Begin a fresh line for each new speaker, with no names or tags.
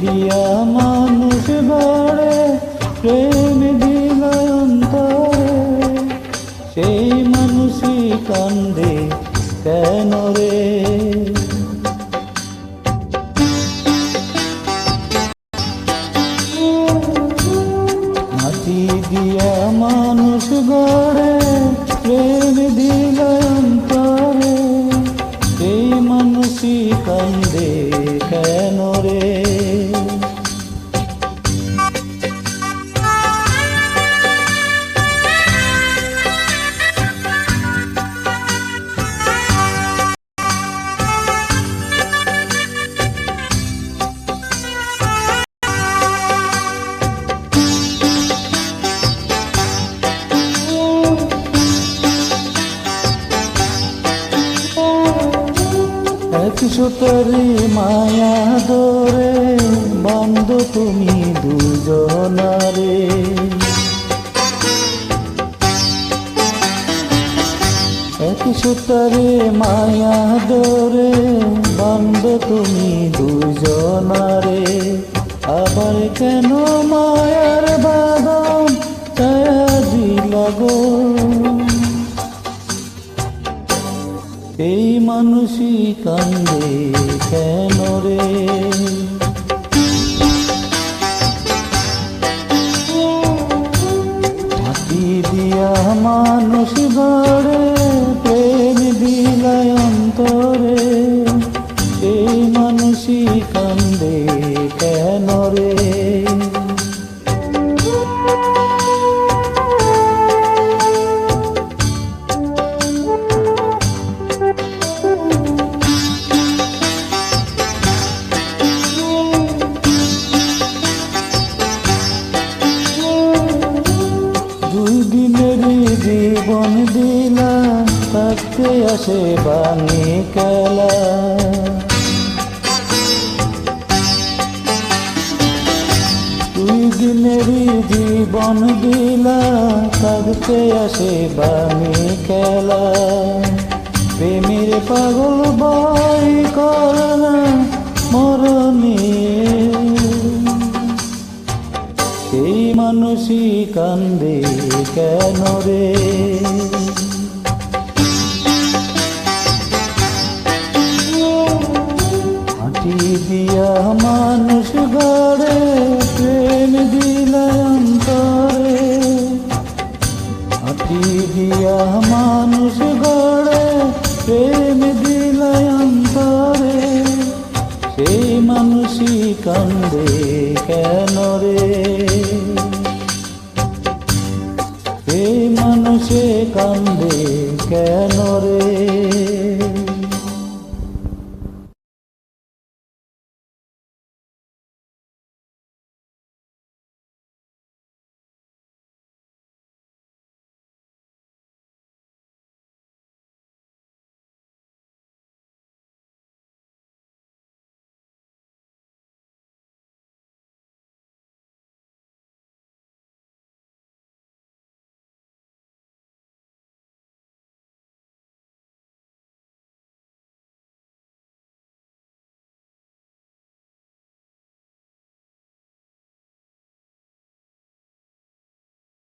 দিয়া মানুষ গড়ে প্রেম দিল অন্তরে, সেই মানুষই কান্দে কেন রে? মাটি দিয়া মানুষ গড়ে প্রেম দিল অন্তরে, সেই মানুষই কান্দে কেন রে? এক সুতোরে মায়া ধরে বান্ধ তুমি দুজনারে, এক সুতোরে মায়া ধরে বান্ধ তুমি দুজনারে, আবার কেন মায়ার বাঁধন ছায়া দিলা গো? এই মানুষই কান্দে কেন রে? মাটি দিয়া মানুষ গড়ে প্রেম দিলায় অন্তরে, এই মানুষই কান্দে কেন রে? জীবন দিলা থাকতে আসে বাণী খেলা, দুই দিনেরই জীবন দিলা থাকতে আসে বাণী খেলা, প্রেমের পাগল বই করলা মরণে, সেই মানুষই কান্দে কেন রে? মাটি দিয়া মানুষ গড়ে প্রেম দিলায় অন্তরে, মাটি দিয়া মানুষ গড়ে প্রেম দিলায় অন্তরে, সেই মানুষই কান্দে কেন রে?